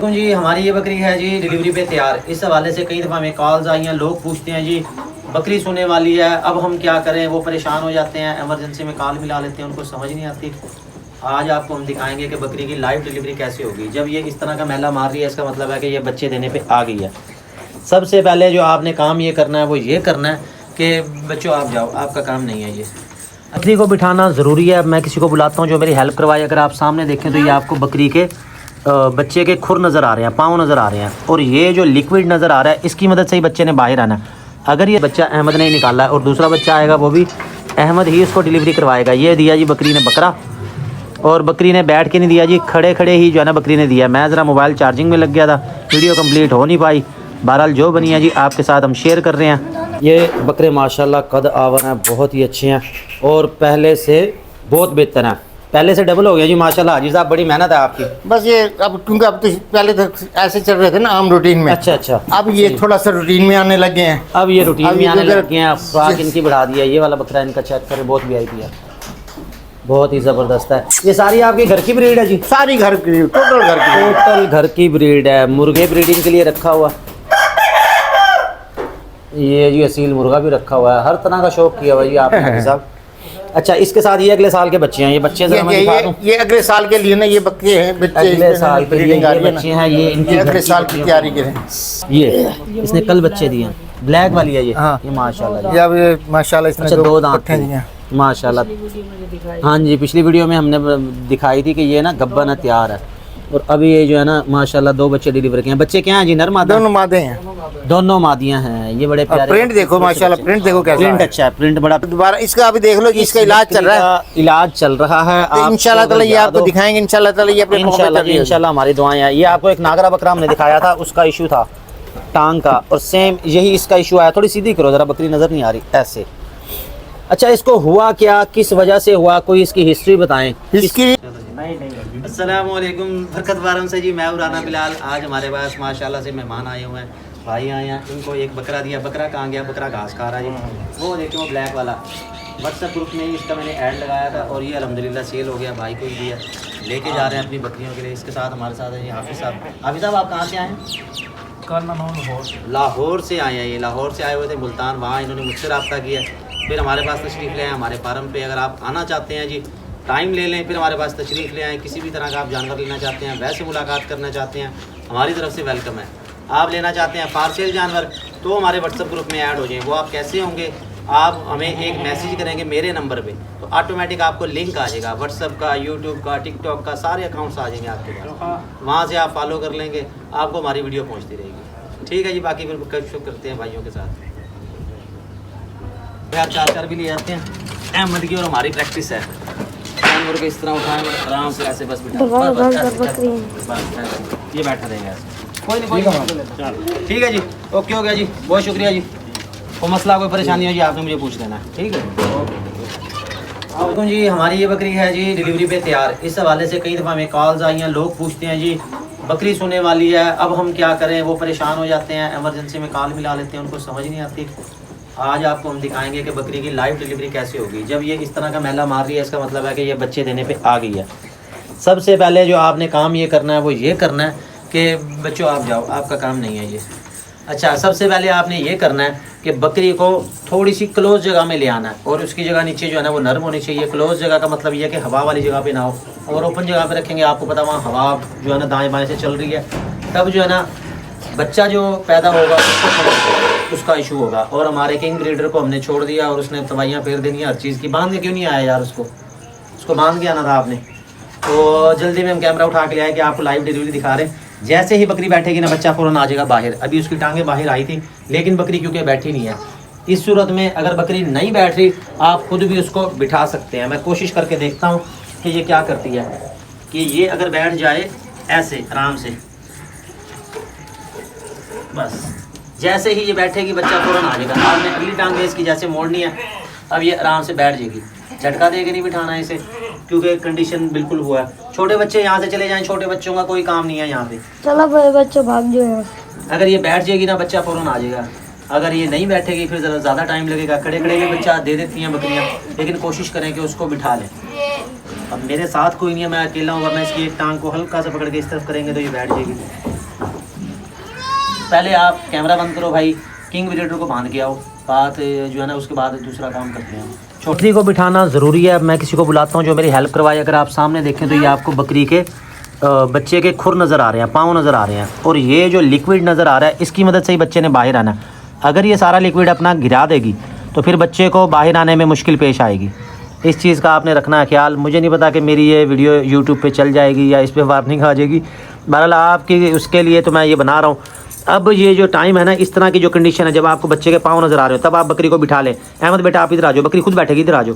देखो जी, हमारी ये बकरी है जी डिलीवरी पे तैयार। इस हवाले से कई दफ़ा हमें कॉल्स आई हैं, लोग पूछते हैं जी बकरी सोने वाली है, अब हम क्या करें। वो परेशान हो जाते हैं, एमरजेंसी में कॉल मिला लेते हैं, उनको समझ नहीं आती। आज आपको हम दिखाएंगे कि बकरी की लाइव डिलीवरी कैसे होगी। जब ये इस तरह का मैला मार रही है, इसका मतलब है कि ये बच्चे देने पे आ गई है। सबसे पहले जो आपने काम ये करना है वो ये करना है कि बच्चों आप जाओ, आपका काम नहीं है ये। बकरी को बिठाना ज़रूरी है। मैं किसी को बुलाता हूँ जो मेरी हेल्प करवाए। अगर आप सामने देखें तो ये आपको बकरी के बच्चे के खुर नज़र आ रहे हैं, पाँव नज़र आ रहे हैं, और ये जो लिक्विड नज़र आ रहा है इसकी मदद से ही बच्चे ने बाहर आना है। अगर ये बच्चा अहमद ने निकाला है और दूसरा बच्चा आएगा वो भी अहमद ही इसको डिलीवरी करवाएगा। ये दिया जी बकरी ने बकरा, और बकरी ने बैठ के नहीं दिया जी, खड़े खड़े ही जो है ना बकरी ने दिया। मैं ज़रा मोबाइल चार्जिंग में लग गया था, वीडियो कंप्लीट हो नहीं पाई। बहरहाल जो बनी है जी आपके साथ हम शेयर कर रहे हैं। ये बकरे माशाल्लाह कद आवर हैं, बहुत ही अच्छे हैं और पहले से बहुत बेहतर हैं। पहले से डबल हो गया जी माशाल्लाह। हाजी साहब बड़ी मेहनत है आपकी। बस ये अब क्योंकि अब तो पहले तो ऐसे चल रहे थे ना आम रूटीन में। अच्छा अब ये थोड़ा सा रूटीन में आने लगे हैं। अब ये रूटीन में आने लगे हैं। फ्राक इनकी बढ़ा दिया। ये वाला बकरा इनका चेक करें, बहुत वीआईपी है, बहुत ही ज़बरदस्त है। ये सारी आपकी घर की ब्रीड है जी? सारी घर की, टोटल घर की ब्रीड है। मुर्गे ब्रीडिंग के लिए रखा हुआ, ये जी असील मुर्गा भी रखा हुआ है। हर तरह का शौक किया हुआ जी आपने साहब। अच्छा, इसके साथ ये अगले साल के बच्चे हैं। ये बच्चे जरा मैं दिखा दूं। ये अगले साल के लिए ना, ये बच्चे हैं, अगले साल के लिए ये बच्चे हैं। ये इनकी अगले साल की तैयारी करें। ये इसने कल बच्चे दिए हैं। ब्लैक वाली है ये। हाँ। ये माशाल्लाह, ये अब माशाल्लाह इसने अच्छा, 2 दांत हैं माशाल्लाह। हाँ जी, पिछली वीडियो में हमने दिखाई थी कि ये ना गब्बन है, तैयार है। और अभी ये जो है ना माशाल्लाह 2 बच्चे डिलीवर किए हैं। बच्चे क्या हैं जी? नर मादा? दोनों मादे हैं, दोनों मादियां हैं। ये बड़े प्यारे। प्रिंट देखो माशाल्लाह, प्रिंट देखो कैसा प्रिंट अच्छा है, प्रिंट बड़ा। दोबारा इसका अभी देख लो कि इसका इलाज चल रहा है। इलाज चल रहा है। इंशाल्लाह ताला ये आपको दिखाएंगे। इंशाल्लाह ताला ये अपने इंशाल्लाह हमारी दुआएं हैं। ये आपको एक नागरा बकरा हमने दिखाया था, उसका इशू था टांग का, और सेम यही इसका इशू आया। थोड़ी सीधी करो जरा, बकरी नजर नहीं आ रही ऐसे। अच्छा, इसको हुआ क्या, किस वजह से हुआ, कोई इसकी हिस्ट्री बताएं। इसकी अस्सलामुअलैकुम, बरकत वारम से जी, मैं उराना बिलाल। आज हमारे पास माशाल्लाह से मेहमान आए हुए हैं, भाई आए हैं। इनको एक बकरा दिया। बकरा कहाँ गया? बकरा घास खा रहा है जी। वो देखिए वो ब्लैक वाला, व्हाट्सएप ग्रुप में इसका मैंने ऐड लगाया था और ये अल्हम्दुलिल्लाह सेल हो गया। भाई को ही दिया, लेके जा रहे हैं अपनी बकरियों के लिए। इसके साथ हमारे साथ है जी हाफिज़ साहब। हाफिज़ साहब आप कहाँ से आए हैं? लाहौर से आए हैं। ये लाहौर से आए हुए थे, मुल्तान। वहाँ इन्होंने मुझसे रब्ता किया, फिर हमारे पास तशरीफ़ ले आए हमारे फार्म पे। अगर आप आना चाहते हैं जी, टाइम ले लें, फिर हमारे पास तशरीफ़ ले आएँ। किसी भी तरह का आप जानवर लेना चाहते हैं, वैसे मुलाकात करना चाहते हैं, हमारी तरफ से वेलकम है। आप लेना चाहते हैं फार सेल जानवर, तो हमारे व्हाट्सएप ग्रुप में ऐड हो जाएँ। वो आप कैसे होंगे? आप हमें एक मैसेज करेंगे मेरे नंबर पे, तो ऑटोमेटिक आपको लिंक आ जाएगा व्हाट्सएप का, यूट्यूब का, टिकटॉक का, सारे अकाउंट्स आ जाएंगे आपके पास। वहाँ से आप फॉलो कर लेंगे, आपको हमारी वीडियो पहुँचती रहेगी। ठीक है जी, बाकी फिर कश करते हैं भाइयों के साथ। चार भी ले जाते हैं अहमद की, और हमारी प्रैक्टिस है जानवर को इस तरह उठाएं और आराम से ऐसे बस बिठा। ये बैठा रहेगा ऐसे, कोई नहीं। ठीक है जी, ओके हो गया जी, बहुत शुक्रिया जी। कोई मसला कोई परेशानी हो जी आपने मुझे पूछ लेना है। ठीक है जी, हमारी ये बकरी है जी डिलीवरी पे तैयार। इस हवाले से कई दफ़ा हमें कॉल्स आई हैं, लोग पूछते हैं जी बकरी सोने वाली है, अब हम क्या करें। वो परेशान हो जाते हैं, एमरजेंसी में कॉल मिला लेते हैं, उनको समझ नहीं आती। आज आपको हम दिखाएंगे कि बकरी की लाइव डिलीवरी कैसे होगी। जब ये इस तरह का मैला मार रही है, इसका मतलब है कि ये बच्चे देने पे आ गई है। सबसे पहले जो आपने काम ये करना है वो ये करना है कि बच्चों आप जाओ, आपका काम नहीं है ये। अच्छा, सबसे पहले आपने ये करना है कि बकरी को थोड़ी सी क्लोज जगह में ले आना है, और उसकी जगह नीचे जो है ना वो नरम होनी चाहिए। क्लोज जगह का मतलब ये है कि हवा वाली जगह पे ना हो। अगर ओपन जगह पे रखेंगे, आपको पता वहाँ हवा जो है ना दाएँ बाएँ से चल रही है, तब जो है ना बच्चा जो पैदा होगा उसका इशू होगा। और हमारे किंग ब्रीडर को हमने छोड़ दिया और उसने दवाइयाँ फेर देनी है हर चीज़ की। बांध के क्यों नहीं आया यार? उसको बांध के आना था आपने। तो जल्दी में हम कैमरा उठा के ले आए कि आपको लाइव डिलीवरी दिखा रहे हैं। जैसे ही बकरी बैठेगी ना, बच्चा फ़ौरन आ जाएगा बाहर। अभी उसकी टांगें बाहर आई थी, लेकिन बकरी क्योंकि बैठी नहीं है। इस सूरत में अगर बकरी नहीं बैठ रही, आप खुद भी उसको बिठा सकते हैं। मैं कोशिश करके देखता हूँ कि ये क्या करती है। कि ये अगर बैठ जाए ऐसे आराम से, बस जैसे ही ये बैठेगी बच्चा फ़ौरन आ जाएगा। आपने अगली टांग इसकी जैसे मोड़नी है, अब ये आराम से बैठ जाएगी। झटका दे के नहीं बिठाना है इसे, क्योंकि कंडीशन बिल्कुल हुआ है। छोटे बच्चे यहाँ से चले जाएं, छोटे बच्चों का कोई काम नहीं है यहाँ पे। चलो बड़े बच्चे भाग जाओ। अगर ये बैठ जाएगी ना, बच्चा फ़ौरन आ जाएगा। अगर ये नहीं बैठेगी फिर ज़्यादा टाइम लगेगा। खड़े खड़े भी बच्चा दे देती हैं बकरियाँ, लेकिन कोशिश करें कि उसको बिठा लें। अब मेरे साथ कोई नहीं है, मैं अकेला हूँ, वरना इसकी एक टांग को हल्का सा पकड़ के इस तरफ करेंगे तो ये बैठ जाएगी। पहले आप कैमरा बंद करो भाई, किंग ब्रीडर को बांध के आओ, बात जो है ना उसके बाद दूसरा काम करते हैं। छोटी को बिठाना ज़रूरी है। मैं किसी को बुलाता हूँ जो मेरी हेल्प करवाए। अगर आप सामने देखें तो ये आपको बकरी के बच्चे के खुर नज़र आ रहे हैं, पाँव नज़र आ रहे हैं, और ये जो लिक्विड नज़र आ रहा है इसकी मदद से ही बच्चे ने बाहर आना है। अगर ये सारा लिक्विड अपना गिरा देगी तो फिर बच्चे को बाहर आने में मुश्किल पेश आएगी। इस चीज़ का आपने रखना है ख्याल। मुझे नहीं पता कि मेरी ये वीडियो यूट्यूब पे चल जाएगी या इस पर वार्निंग आ जाएगी। बहरहाल आपकी उसके लिए तो मैं ये बना रहा हूँ। अब ये जो टाइम है ना, इस तरह की जो कंडीशन है, जब आपको बच्चे के पाँव नज़र आ रहे हो तब आप बकरी को बिठा लें। अहमद बेटा आप इधर आ जाओ, बकरी खुद बैठेगी, इधर आ जाओ।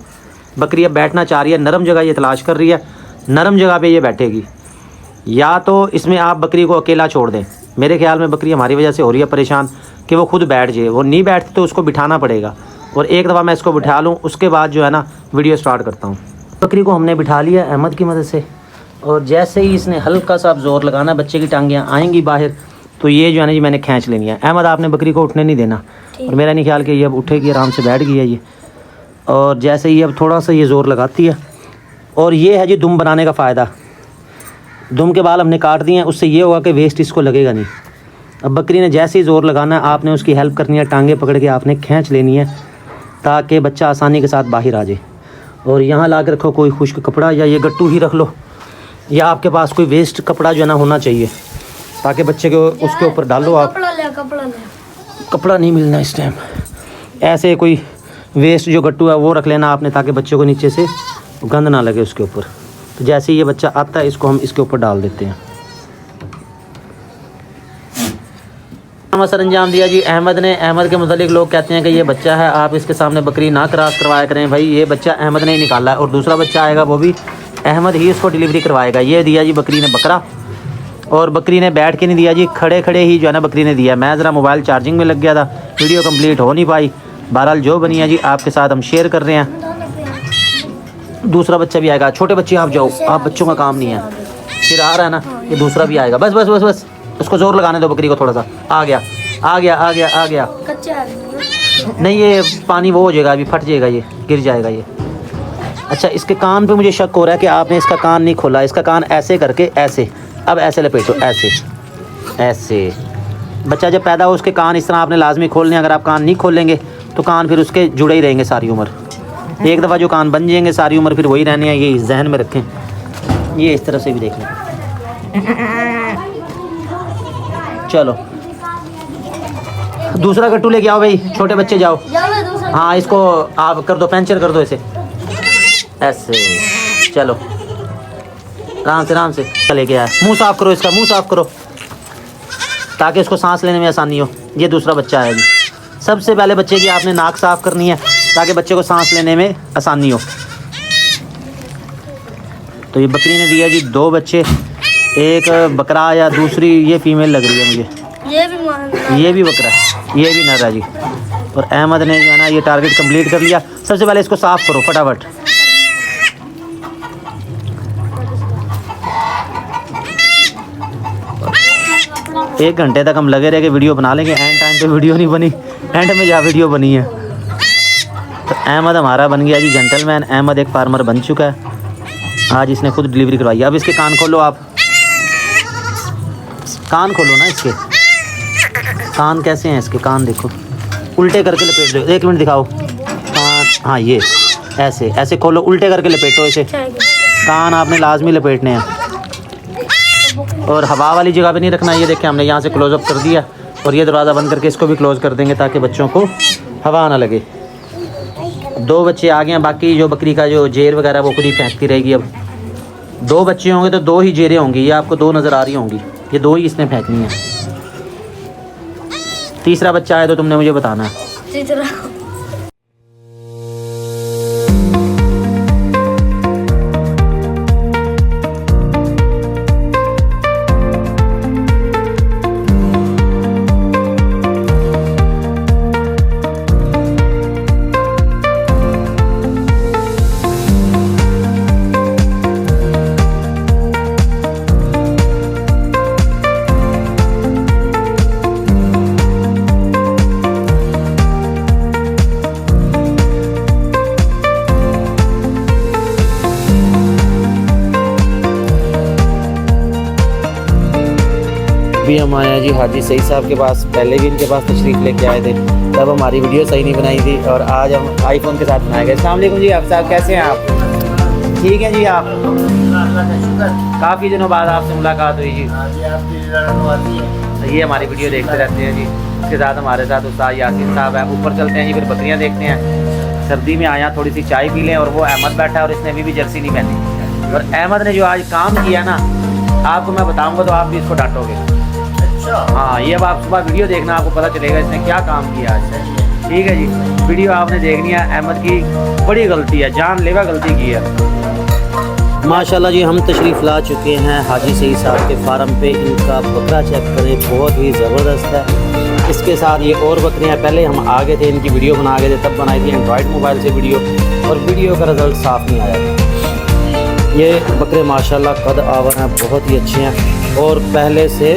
बकरी अब बैठना चाह रही है, नरम जगह ये तलाश कर रही है, नरम जगह पे ये बैठेगी। या तो इसमें आप बकरी को अकेला छोड़ दें। मेरे ख्याल में बकरी हमारी वजह से हो रही है परेशान कि वो खुद बैठ जाए। वो नहीं बैठती तो उसको बिठाना पड़ेगा, और एक दफ़ा मैं इसको बिठा लूँ उसके बाद जो है ना वीडियो स्टार्ट करता हूँ। बकरी को हमने बिठा लिया अहमद की मदद से, और जैसे ही इसने हल्का सा जोर लगाना, बच्चे की टांगियाँ आएंगी बाहर, तो ये जो है ना जी मैंने खींच लेनी है। अहमद आपने बकरी को उठने नहीं देना, और मेरा नहीं ख्याल कि ये अब उठेगी, आराम से बैठ गई है ये। और जैसे ही अब थोड़ा सा ये ज़ोर लगाती है, और ये है जी दुम बनाने का फ़ायदा। दुम के बाल हमने काट दिए हैं, उससे ये होगा कि वेस्ट इसको लगेगा नहीं। अब बकरी ने जैसे ही ज़ोर लगाना है आपने उसकी हेल्प करनी है, टांगे पकड़ के आपने खींच लेनी है ताकि बच्चा आसानी के साथ बाहर आ जाए। और यहाँ ला के रखो कोई खुश्क कपड़ा, या ये गट्टू ही रख लो, या आपके पास कोई वेस्ट कपड़ा जो है ना होना चाहिए, ताकि बच्चे को उसके ऊपर डालो आप। कपड़ा नहीं मिलना इस टाइम, ऐसे कोई वेस्ट जो गट्टू है वो रख लेना आपने, ताकि बच्चे को नीचे से गंद ना लगे उसके ऊपर। तो जैसे ही ये बच्चा आता है इसको हम इसके ऊपर डाल देते हैं। असर अंजाम दिया जी अहमद ने। अहमद के मुतालिक लोग कहते हैं कि ये बच्चा है, आप इसके सामने बकरी ना क्रॉस करवाया करें। भाई ये बच्चा अहमद ने ही निकाला है, और दूसरा बच्चा आएगा वो भी अहमद ही इसको डिलीवरी करवाएगा। ये दिया जी बकरी ने बकरा, और बकरी ने बैठ के नहीं दिया जी, खड़े खड़े ही जो है ना बकरी ने दिया। मैं ज़रा मोबाइल चार्जिंग में लग गया था, वीडियो कंप्लीट हो नहीं पाई। बहरहाल जो बनी है जी आपके साथ हम शेयर कर रहे हैं। दूसरा बच्चा भी आएगा। छोटे बच्चे आप जाओ, आप बच्चों का काम नहीं है। फिर आ रहा है ना, ये दूसरा भी आएगा। बस बस बस बस, उसको ज़ोर लगाने दो बकरी को थोड़ा सा। आ गया आ गया आ गया आ गया। नहीं ये पानी वो हो जाएगा, अभी फट जाएगा, ये गिर जाएगा ये। अच्छा इसके कान पे मुझे शक हो रहा है कि आपने इसका कान नहीं खोला। इसका कान ऐसे करके ऐसे, अब ऐसे लपेटो, ऐसे ऐसे। बच्चा जब पैदा हो उसके कान इस तरह आपने लाजमी खोलने। अगर आप कान नहीं खोलेंगे तो कान फिर उसके जुड़े ही रहेंगे सारी उम्र। एक दफ़ा जो कान बन जाएंगे सारी उम्र फिर वही रहने हैं, ये जहन में रखें। ये इस तरह से भी देख लें। चलो दूसरा गट्टू लेके आओ भाई, छोटे बच्चे जाओ। हाँ इसको आप कर दो, पंचर कर दो इसे ऐसे। चलो आराम से लेके आया। मुंह साफ़ करो इसका, मुंह साफ़ करो ताकि इसको सांस लेने में आसानी हो। ये दूसरा बच्चा है जी। सबसे पहले बच्चे की आपने नाक साफ़ करनी है ताकि बच्चे को सांस लेने में आसानी हो। तो ये बकरी ने दिया जी 2 बच्चे, एक बकरा या दूसरी ये फीमेल लग रही है मुझे। ये भी बकरा है, ये भी नर है जी। और अहमद ने जो है ना ये टारगेट कंप्लीट कर लिया। सबसे पहले इसको साफ़ करो फटाफट। एक घंटे तक हम लगे रहे कि वीडियो बना लेंगे, एंड टाइम पे वीडियो नहीं बनी। एंड में जहाँ वीडियो बनी है। तो अहमद हमारा बन गया जी जेंटलमैन। अहमद एक फार्मर बन चुका है, आज इसने खुद डिलीवरी करवाई। अब इसके कान खोलो, आप कान खोलो ना। इसके कान कैसे हैं? इसके कान देखो, उल्टे करके लपेट दो। 1 मिनट दिखाओ कान। हाँ ये ऐसे ऐसे खोलो, उल्टे करके लपेटो इसे। कान आपने लाजमी लपेटने हैं, और हवा वाली जगह पे नहीं रखना। ये देखें हमने यहाँ से क्लोज़अप कर दिया, और ये दरवाज़ा बंद करके इसको भी क्लोज़ कर देंगे ताकि बच्चों को हवा ना लगे। 2 बच्चे आ गए हैं, बाकी जो बकरी का जो जेर वगैरह वो खुद ही फेंकती रहेगी। अब 2 बच्चे होंगे तो 2 ही जेरें होंगी। ये आपको 2 नज़र आ रही होंगी, ये 2 ही इसने फेंकनी है। तीसरा बच्चा आए तो तुमने मुझे बताना है। अभी हम आए हैं जी हाजी सईद साहब के पास। पहले भी इनके पास तशरीफ़ लेके आए थे, तब हमारी वीडियो सही नहीं बनाई थी और आज हम आईफोन के साथ बनाए गए। अस्सलाम वालेकुम जी आप साहब, कैसे हैं आप? ठीक है जी। आप काफ़ी दिनों बाद आपसे मुलाकात हुई जी। ये हमारी वीडियो देखते रहते हैं जी। इसके साथ हमारे साथ उस्ताद यासीन साहब है। ऊपर चलते हैं जी, फिर बकरियाँ देखते हैं। सर्दी में आया, थोड़ी सी चाय पी लें। और वो अहमद बैठा है और इसने अभी भी जर्सी नहीं पहनी। और अहमद ने जो आज काम किया ना, आपको मैं बताऊंगा तो आप भी इसको डांटोगे। अच्छा हाँ, ये अब आप सुबह वीडियो देखना, आपको पता चलेगा इसने क्या काम किया आज। ठीक है जी, वीडियो आपने देखनी है। अहमद की बड़ी गलती है, जानलेवा गलती की है। माशाल्लाह जी, हम तशरीफ़ ला चुके हैं हाजी सईद साहब के फार्म पे। इनका बकरा चेक करें, बहुत ही ज़बरदस्त है। इसके साथ ये और बकरियाँ, पहले हम आ गए थे, इनकी वीडियो बना गए थे, तब बनाई थी एंड्रॉयड मोबाइल से वीडियो, और वीडियो का रिज़ल्ट साफ़ नहीं आया। ये बकरे माशाल्लाह कद आवर हैं, बहुत ही अच्छे हैं और पहले से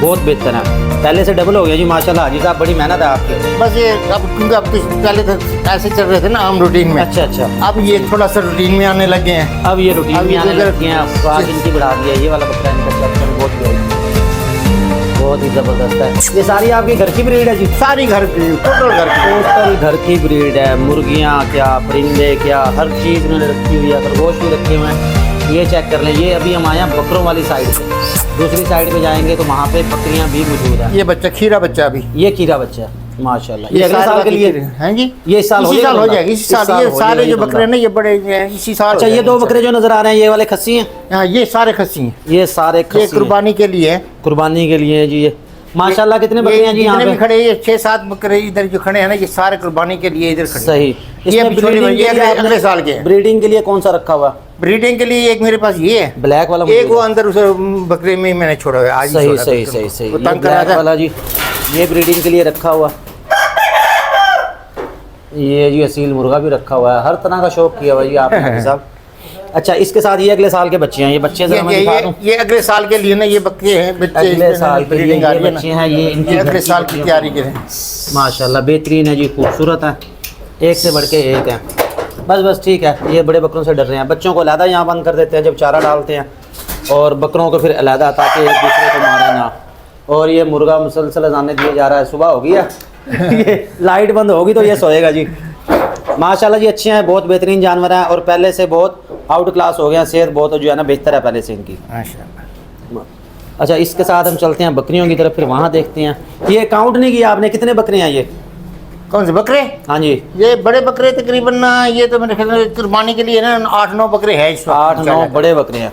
बहुत बेहतर हैं। पहले से डबल हो गया जी माशाल्लाह। हाजी साहब बड़ी मेहनत है आपकी। बस ये अब क्योंकि अब तो पहले तो ऐसे चल रहे थे ना आम रूटीन में। अच्छा अच्छा, अब ये थोड़ा सा रूटीन में आने लगे हैं। अब ये रूटीन में आने लगे हैं। स्वाद इनकी बढ़ा दिया। ये वाला बकरा इनका चेक बहुत ही ज़बरदस्त है। ये सारी आपकी घर की ब्रीड है जी? सारी घर की, टोटल घर की ब्रीड है। मुर्गियाँ क्या, परिंदे क्या, हर चीज़ इन्होंने रखी हुई है। खरगोश भी रखे हुए हैं। ये चेक कर लें। ये अभी हम आए हैं बकरों वाली साइड पे। दूसरी साइड पे जाएंगे तो वहाँ पे बकरियाँ भी मौजूद है। ये बच्चा खीरा बच्चा अभी, ये खीरा बच्चा माशाल्लाह। ये अगले साल के लिए हैं जी? ये इसी साल हो जाएगा। इसी साल ये सारे जो बकरे ना ये बड़े इसी साल। अच्छा, ये दो बकरे जो नजर आ रहे हैं ये वाले खस्सी हैं? हाँ, ये सारे खस्सी हैं। ये सारे खस्सी कुर्बानी के लिए है। कुर्बानी के लिए जी। ये माशाल्लाह कितने बकरे हैं जी यहाँ पे? खड़े ये 6-7 बकरे इधर जो खड़े हैं ना, ये सारे कुर्बानी के लिए इधर खड़े। सही। ये अगले साल के। ब्रीडिंग के लिए कौन सा रखा हुआ? ब्रीडिंग के लिए एक मेरे पास ये है ब्लैक वाला, एक वो अंदर उस बकरे में मैंने छोड़ा हुआ है आज। सही सही सही सही। ये ब्लैक वाला जी, ये ब्रीडिंग के लिए रखा हुआ। ये जी असील मुर्गा भी रखा हुआ है। हर तरह का शौक किया हुआ जी आपने साहब। अच्छा, इसके साथ ये अगले साल के बच्चे हैं। ये बच्चे जरा मैं दिखा दूं। ये अगले साल के लिए ना, ये बच्चे हैं, अगले साल के लिए ये बच्चे हैं। ये इनकी अगले साल की तैयारी करें। माशाल्लाह बेहतरीन है जी, खूबसूरत है, एक से बढ़ के एक है। बस ठीक है। ये बड़े बकरों से डर रहे हैं। बच्चों को अलहदा यहाँ बंद कर देते हैं जब चारा डालते हैं, और बकरों को फिर अलहदा, ताकि एक दूसरे को मारे ना। और ये मुर्गा मुसलसल अजाने दिए जा रहा है। सुबह होगी है ये लाइट बंद होगी तो ये सोएगा जी। माशाल्लाह जी, अच्छे हैं, बहुत बेहतरीन जानवर हैं और पहले से बहुत आउट क्लास हो गया। सेहत बहुत जो है ना बेहतर है पहले से इनकी माशाल्लाह। अच्छा, इसके साथ हम चलते हैं बकरियों की तरफ, फिर वहाँ देखते हैं। ये काउंट नहीं किया आपने, कितने बकरे हैं ये? कौन से बकरे? हाँ जी, ये बड़े बकरे तकरीबन ना, ये तो मेरे ख्याल में कुर्बानी के लिए ना 8-9 बकरे हैं इस वक्त। 8-9 बड़े बकरे हैं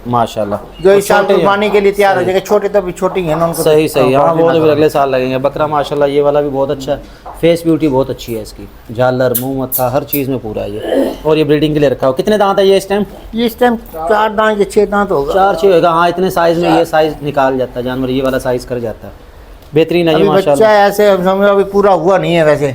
माशाल्लाह, जो इस साल कुर्बानी के लिए तैयार हो जाएंगे। छोटे तो अभी छोटे हैं ना, उनको सही सही। हाँ, वो तो फिर अगले साल लगेंगे। बकरा माशाल्लाह ये वाला भी बहुत अच्छा है। फेस ब्यूटी बहुत अच्छी है इसकी, झालर मुंह मत्था हर चीज़ में पूरा है ये। और ये ब्रीडिंग के लिए रखा हो। कितने दांत है ये इस टाइम? ये इस टाइम 4 दांत या 6 दांत होगा। 4-6 होगा। हाँ, इतने साइज़ में ये साइज़ निकाल जाता है जानवर। ये वाला साइज़ कर जाता है। बेहतरीन है जी माशाल्लाह। बच्चा ऐसे अभी पूरा हुआ नहीं है वैसे।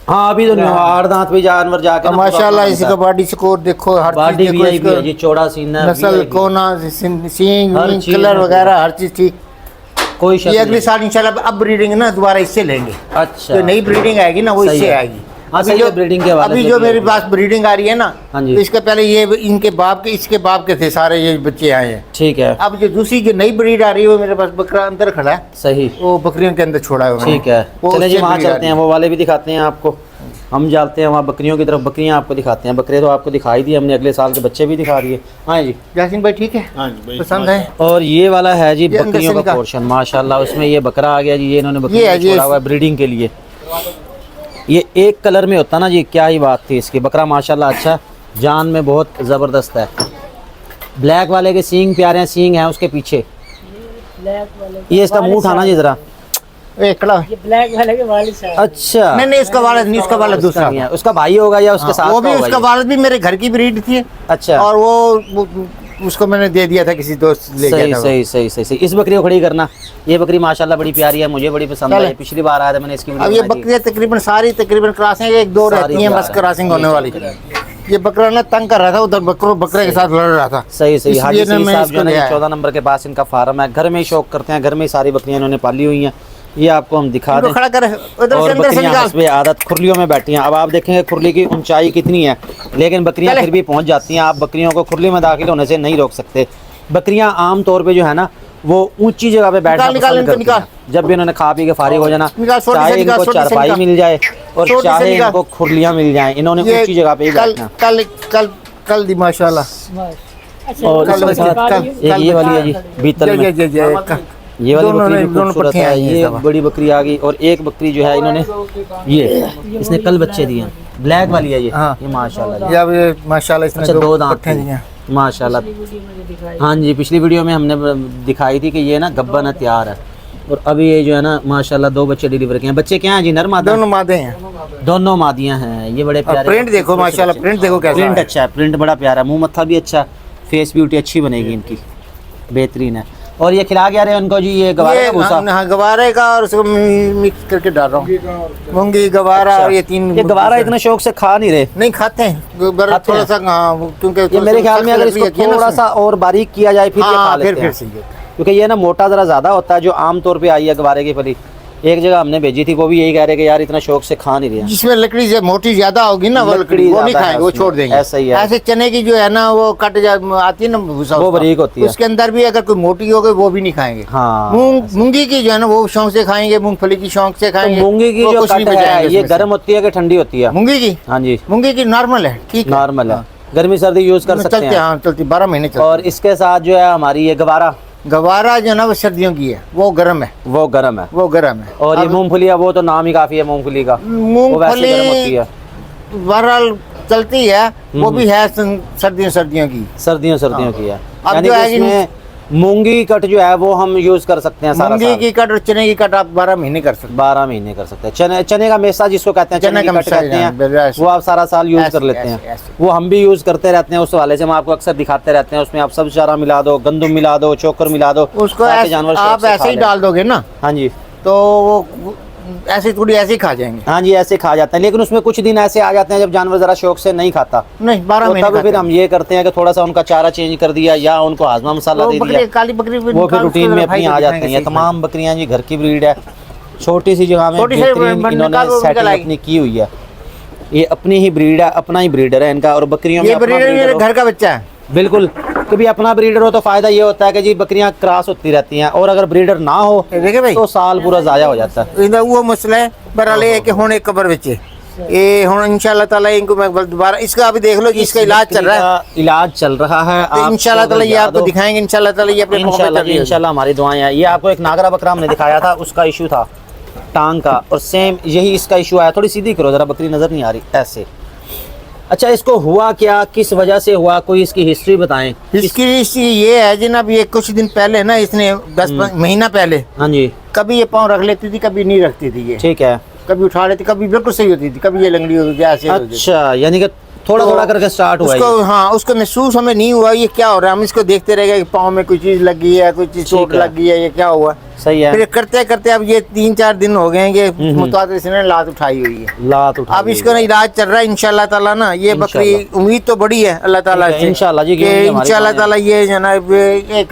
हाँ, अभी तो नहीं हुआ। 8 दांत भी जानवर जाके माशाल्लाह। इसका बॉडी स्कोर देखो, हर बॉडी भी है जी, चौड़ा सीना, नस्ल, कोना, सींग, कलर वगैरह हर चीज ठीक। कोई ये अगले साल इंशाल्लाह अब ब्रीडिंग ना दोबारा इससे लेंगे। अच्छा, जो नई ब्रीडिंग आएगी ना वो इससे आएगी। अभी जो मेरे पास ब्रीडिंग आ रही है ना, तो इसके पहले ये इनके बाप के, इसके बाप के थे सारे ये बच्चे आए हैं। ठीक है। अब जो दूसरी जो नई ब्रीड आ रही है वो मेरे पास बकरा अंदर खड़ा है। सही, वो बकरियों के अंदर छोड़ा है। ठीक है, चले जी वहाँ चलते हैं। वो वाले भी दिखाते हैं आपको। हम जाते हैं वहाँ बकरियों की तरफ। बकरियाँ आपको दिखाते हैं। बकरे तो आपको दिखाई दिए हमने, अगले साल के बच्चे भी दिखा दिए। हाँ जी यासीन भाई, ठीक है, पसंद है। और ये वाला है जी बकरियों का पोर्शन माशाल्लाह। उसमें ये बकरा आ गया जी। ये इन्होंने बकरी छोड़ा हुआ है ब्रीडिंग के लिए। ये एक कलर में होता ना जी, क्या ही बात थी इसकी। बकरा माशाल्लाह अच्छा, जान में बहुत ज़बरदस्त है। ब्लैक वाले के सींग प्यारे हैं, सींग हैं उसके पीछे। ये इसका मुंह उठाना जी जरा। ये ब्लैक वाले के वालिद साहब। अच्छा, नहीं, इसका वालिद नहीं, उसका वालिद दूसरा है। उसका भाई होगा या उसके साथ? वो भी उसका वालिद भी मेरे घर की ब्रीड थी। अच्छा, और वो उसको मैंने दे दिया था, किसी दोस्त ले गया था। सही सही सही सही। इस बकरी को खड़ी करना। ये बकरी माशाल्लाह बड़ी प्यारी है, मुझे बड़ी पसंद है। पिछली बार आया था मैंने इसकी। अब ये बकरियां तकरीबन सारी क्रॉसिंग 1-2 रहती हैं बस क्रॉसिंग होने वाली। ये बकरा ना तंग कर रहा था, उधर बकरे के साथ लड़ रहा था। सही सही। हाजी साहब जो है 14 नंबर के पास इनका फार्म है। घर में ही शौक करते हैं, घर में ही सारी बकरियां इन्होंने पाली हुई हैं। ये आपको हम दिखा दें। खड़ा कर, और बकरियां हस्बे आदत खुरलियों में बैठी हैं। अब आप देखेंगे खुरली की ऊंचाई कितनी है, लेकिन बकरियां फिर भी पहुंच जाती हैं। आप बकरियों को खुरली में दाखिल होने से नहीं रोक सकते। बकरियां आम तौर पे जो है ना वो ऊंची जगह पे बैठना निकाल, पसंद करती निकाल। हैं। जब भी उन्होंने खा पी के फारिग हो जाना, निकाल, छोटी से चाहे निकाल, इनको छोटी से चारपाई निकाल। मिल जाए और छोटी से चाहे निकाल। इनको खुरलियां मिल जाएं, इन्होंने ये ऊंची जगह पे ही कल बैठना। कल कल कल दी माशाल्लाह। अच्छा, और कल इसके बच्चे, साथ कल- एक ये वाली है जी बीतल में, ये वाली दोनों बकरी ने- भी दोनों खूबसूरत पट्टियां है। आई हैं ये सब। बड़ी बकरी आ गई और एक बकरी जो है इन्होंने ये इसने कल बच्चे दिए हैं, ब्लैक वाली है ये। हाँ। ये माशाल्लाह। या ये माशाल्लाह इसने अच्छा, दो दांत पट्टियां की। दी हैं। माशाल्लाह। हाँ जी, पिछली वीडियो में हमने दिखाई थी कि ये ना गब्बन है, तैयार है। और अभी ये जो है ना माशाल्लाह 2 बच्चे डिलीवर किए हैं। बच्चे क्या हैं जी, नर मादा? दोनों मादे हैं। दोनों मादियां हैं। ये बड़े प्यारे प्रिंट देखो माशाल्लाह, प्रिंट देखो कैसा प्रिंट है। अच्छा है, प्रिंट बड़ा प्यारा है, मुंह मत्था भी अच्छा, फेस ब्यूटी अच्छी बनेगी इनकी, बेहतरीन है। और ये खिला क्या रहे हैं उनको जी? ये गवारे का भूसा, हाँ, गवारे का, और उसको मिक्स करके डाल रहा हूँ। मूंगी गवारा और ये 3। ये गवारा इतने शौक से खा नहीं रहे। नहीं खाते हैं, खाते थोड़ा हैं। सा हाँ, क्योंकि ये मेरे ख्याल में अगर इसको थोड़ा सा और बारीक किया जाए फिर ये खा हाँ, लेते फिर हैं, सही है। क्योंकि ये ना मोटा ज़रा ज़्यादा होता है जो आम तौर पे आई है गवारे की फली। एक जगह हमने भेजी थी, वो भी यही कह रहे कि यार इतना शौक से खा नहीं रहे हैं। जिसमें लकड़ी से मोटी ज्यादा होगी ना, वो लकड़ी वो नहीं ज्यादा है खाएंगे, वो उसमें। छोड़ देंगे। ऐसा ही है। ऐसे चने की जो है ना, वो कट आती है ना भूसा, वो उसका, बारीक होती है। उसके अंदर भी अगर कोई मोटी हो गई वो भी नहीं खाएंगे। हाँ। मूंगी की जो है ना वो शौक से खाएंगे, मूंगफली की शौक से तो खाएंगे। मूंगी की वो जो कुछ नहीं कट है बचाएंगे ये उसमें से। गर्म होती है कि ठंडी होती है? मूंगी की, हाँ जी, मूंगी की नॉर्मल है, ठीक है, नॉर्मल है, गर्मी सर्दी यूज कर सकते चलती है, हैं। हाँ चलती, 12 महीने चलती। और इसके साथ जो है हमारी ये गवारा, गवारा जो है ना वो सर्दियों की है, वो गर्म है, वो गर्म है। वो गर्म है। और ये मूंगफली है, वो तो नाम ही काफी है मूंगफली का, वो वैसे गर्म होती मूंगफली है, बहरहाल चलती है, वो भी है सर्दियों सर्दियों की। सर्दियों की है। अब यानी जो कि है कि इसमें मूंगी कट जो है वो हम यूज कर सकते हैं सारा मूंगी साल। की कट और चने की कट आप 12 महीने कर सकते 12 महीने कर सकते हैं। चने का मेसा जिसको कहते हैं, चने चने की का कट मेसा, कहते हाँ, हैं, वो आप सारा साल यूज ऐसे, कर लेते ऐसे, हैं। ऐसे। वो हम भी यूज करते रहते हैं, उस हवाले से हम आपको अक्सर दिखाते रहते हैं। उसमें आप सब चारा मिला दो, गंदम मिला दो, चोकर मिला दो, हैं। उसको ताकि जानवर शौक आप से ऐसे खा ही लें। डाल दोगे ना, हाँ जी, तो वो ऐसे थोड़ी ऐसे ही खा जाएंगे। हाँ जी, ऐसे खा जाते हैं। लेकिन उसमें कुछ दिन ऐसे आ जाते हैं जब जानवर जरा शौक से नहीं खाता, नहीं 12 तो महीने तब खाते फिर हम ये करते हैं कि थोड़ा सा उनका चारा चेंज कर दिया या उनको हाजमा मसाला हैं। दे वो दिया, बकरी, काली बकरी वो फिर रूटीन में अपनी आ जाती हैं। ये तमाम बकरियां जी घर की ब्रीड है, छोटी सी जगह में छोटी सी बेहतरीन बन- इन्होंने निकाल वो सेटिंग निकाल आई। अपनी की हुई है। ये अपनी ही ब्रीड है, अपना ही ब्रीडर है इनका। और बकरियों में ये अपना ब्रीडर breeder मेरे हो, घर का बच्चा है। बिल्कुल, कभी अपना ब्रीडर हो तो फायदा ये होता है कि जी बकरियां क्रॉस होती रहती हैं, और अगर ब्रीडर ना हो देखे भाई, तो साल पूरा जाया हो जाता है। इधर वो मसला है, बहरहाल ये है कि हुण एक कबर बच्चे ये हुण इंशाल्लाह ताला इनको मैं दोबारा इसका अभी देख लो जी, इसका इलाज चल रहा है, इलाज चल रहा है। तो आप इंशाल्लाह ताला ये याद आपको हो, दिखाएंगे। इंशाल्लाह ताला ये अपने मौके इंशाल्लाह पर जी, भी होगी। इंशाल्लाह हमारी दुआएं हैं। ये आपको एक नागरा बकरा हमने दिखाया था, उसका इशू था टांग का, और सेम यही इसका इशू आया। थोड़ी सीधी करो जरा, बकरी नजर नहीं आ रही ऐसे। अच्छा, इसको हुआ क्या, किस वजह से हुआ, कोई इसकी हिस्ट्री बताएं। इसकी ये है जनाब, ये कुछ दिन पहले ना इसने 10 महीना पहले हाँ जी, कभी ये पाँव रख लेती थी, कभी नहीं रखती थी। ये ठीक है। कभी उठा लेती, कभी बिल्कुल सही होती थी, कभी ये लंगड़ी होती थी, ऐसे होती थी। अच्छा, यानी कि थोड़ा तो थोड़ा करके स्टार्ट हुआ उसको, ये। हाँ उसको महसूस हमें नहीं हुआ ये क्या हो रहा है। हम इसको देखते रह गए, पाँव में कोई चीज लगी है, कोई चीज चोट है। लगी है, ये क्या हुआ। सही है। फिर करते करते अब ये 3-4 दिन हो गए हैं कि मुताद इसने लात उठाई हुई है। लात उठा अब इसका ना इलाज चल रहा है इंशाल्लाह ताला ना। ये बकरी उम्मीद तो बड़ी है अल्लाह ताला ठीक है, से, इंशाल्लाह जी, कि क्योंकि हमारी इंशाल्लाह दुआएं ताला ये जनाब एक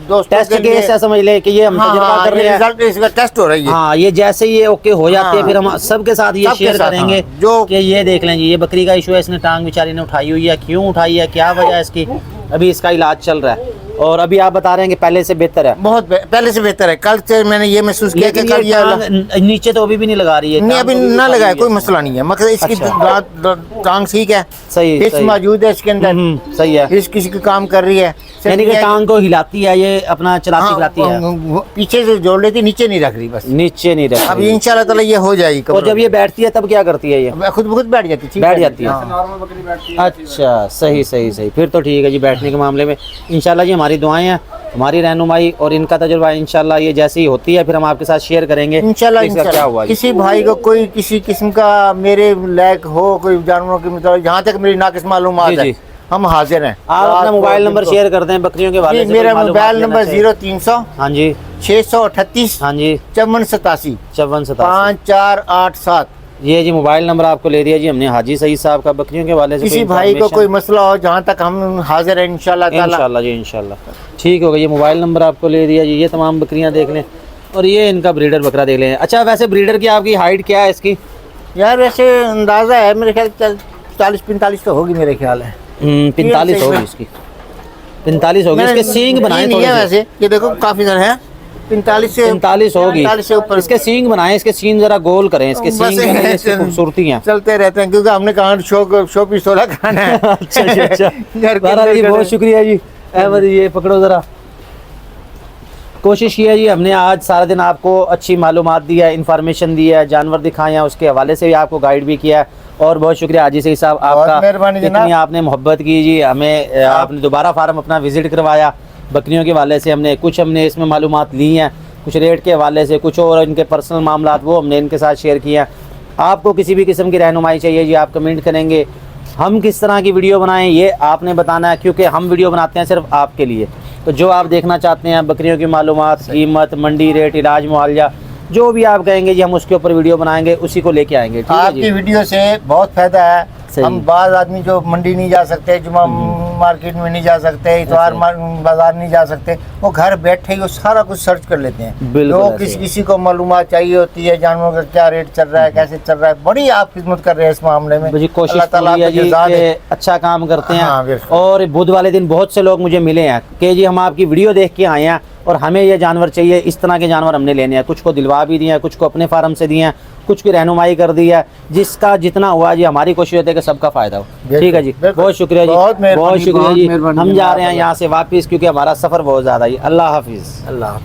दोस्तों टेस्ट के लिए- केस है, समझ ले कि ये हम हाँ, तजुर्बा हाँ, कर रहे ये हैं। रिजल्ट इसका टेस्ट हो रही है। हाँ, ये जैसे ही ये ओके हो जाती है, हाँ। फिर हम सबके साथ ये सबके शेयर साथ, करेंगे हाँ। जो कि ये देख लें जी, ये बकरी का इशू है, इसने टांग बेचारी ने उठाई हुई है, क्यों उठाई है, क्या वजह है इसकी, अभी इसका इलाज चल रहा है। और अभी आप बता रहे हैं कि पहले से बेहतर है। बहुत पहले से बेहतर है। कल से मैंने ये महसूस किया कि लेकिन कल ये टांग नीचे तो अभी भी नहीं लगा रही है, नहीं, टांग अभी तो भी ना उठाई लगाए, हुई कोई है। मसला नहीं है। मगर इसकी अच्छा। टांग ठीक है, सही हिस्स सही। मौजूद है इसके अंदर, सही है। हिस्स किसी का काम कर रही है। सिर्फ यानी कि ये है टांग को हिलाती है, ये अपना चलाती हाँ, फिराती है, वो पीछे से जोड़ लेती, नीचे नहीं रख रही बस। नीचे नहीं रखती। अब इंशाल्लाह ताला ये हो जाएगी। और जब ये बैठती है तब क्या करती है ये? अब खुद ब खुद बैठ जाती, ठीक बैठ जाती है। हाँ। अच्छा, सही सही सही, फिर तो ठीक है जी। बैठने के मामले में इंशाल्लाह जी हमारी दुआएं हैं, हमारी रहनुमाई और इनका तजुर्बा इंशाल्लाह ये जैसी होती है फिर हम आपके साथ शेयर करेंगे इंशाल्लाह कि इसका क्या हुआ जी। किसी भाई को कोई किसी किस्म का मेरे लायक हो, कोई जानवरों की मतलब जहाँ तक मेरी नाकिस मालूमात जी, है, जी। हम हाजिर हैं। आप अपना मोबाइल नंबर शेयर कर दें बकरियों के वाले जी, मेरा मोबाइल नंबर 0300 हाँ जी 638 हाँ जी 5487 5487 5487। ये जी मोबाइल नंबर आपको ले दिया जी हमने हाजी सईद साहब का। बकरियों के वाले से किसी कोई भाई को information- कोई मसला हो, जहाँ तक हम हाजिर हैं इंशाल्लाह ताला। इंशाल्लाह जी इंशाल्लाह ठीक होगा। ये मोबाइल नंबर आपको ले दिया जी। ये तमाम बकरियां देख लें और ये इनका ब्रीडर बकरा देख लें। अच्छा, वैसे ब्रीडर की आपकी हाइट क्या है इसकी? यार वैसे अंदाज़ा है मेरे ख्याल 40-45 तो होगी मेरे ख्याल है। 45 सही होगी में। इसकी। 45 होगी। इसके सींग बनाए नहीं थोड़े है से। वैसे, ये देखो काफी सारे हैं, 45 होगी। 45 से ऊपर। इसके सींग बनाए, इसके सींग जरा गोल करें, इसके बस सींग में इसकी खूबसूरती है। चलते रहते हैं क्योंकि हमने कहा शो पीस वाला खाना है। अच्छा जी, अच्छा। घर के बहरहाल जी अंदर बहुत शुक्रिया जी। अहमद ये पकड़ो ज़रा। कोशिश की है जी हमने आज सारा दिन आपको अच्छी मालूमात दी है, इन्फॉर्मेशन दी है, जानवर दिखाए हैं, उसके हवाले से भी आपको गाइड भी किया है। और बहुत शुक्रिया हाजी सईद साहब आपका, मेहरबानी जनाब। इतनी आपने मोहब्बत की जी, हमें आपने दोबारा फार्म अपना विज़िट करवाया। बकरियों के हवाले से हमने इसमें मालूमात ली हैं, कुछ रेट के हवाले से, कुछ और इनके पर्सनल मामलात वो हमने इनके साथ शेयर किए हैं। आपको किसी भी किस्म की रहनुमाई चाहिए जी, आप कमेंट करेंगे, हम किस तरह की वीडियो बनाएं ये आपने बताना है, क्योंकि हम वीडियो बनाते हैं सिर्फ आपके लिए। तो जो आप देखना चाहते हैं, बकरियों की मालूमात, कीमत, मंडी रेट, इलाज मुआवजा, जो भी आप कहेंगे जी हम उसके ऊपर वीडियो बनाएंगे, उसी को लेके आएंगे। ठीक है आपकी जी। वीडियो से बहुत फायदा है। सही। हम बाज़ आदमी जो मंडी नहीं जा सकते, जुमा मार्केट में नहीं जा सकते, इतवार बाजार नहीं जा सकते, वो घर बैठे ही वो सारा कुछ सर्च कर लेते हैं। बिल्कुल जो ऐसे। किसी को मालूमात चाहिए होती है, जानवरों का क्या रेट चल रहा है, कैसे चल रहा है, बड़ी आप खिदमत कर रहे हैं इस मामले में। मुझे कोशिश अल्लाह ताला पूरी है आपको जी जज़ा दे। कि अच्छा काम करते हैं। हाँ, बिल्कुल। और बुध वाले दिन बहुत से लोग मुझे मिले हैं कि जी हम आपकी वीडियो देख के आए हैं और हमें ये जानवर चाहिए, इस तरह के जानवर हमने लेने हैं। कुछ को दिलवा भी दिए हैं, कुछ को अपने फार्म से दिए हैं, कुछ की रहनुमाई कर दी है। जिसका जितना हुआ जी हमारी कोशिश होती है कि सबका फ़ायदा हो। ठीक है जी, बिल्कुल। बहुत शुक्रिया जी, बहुत मेहरबानी, बहुत शुक्रिया बहुत जी। मेहरबानी। हम जा रहे हैं यहाँ से वापस क्योंकि हमारा सफ़र बहुत ज़्यादा है। अल्लाह हाफिज़। अल्लाह।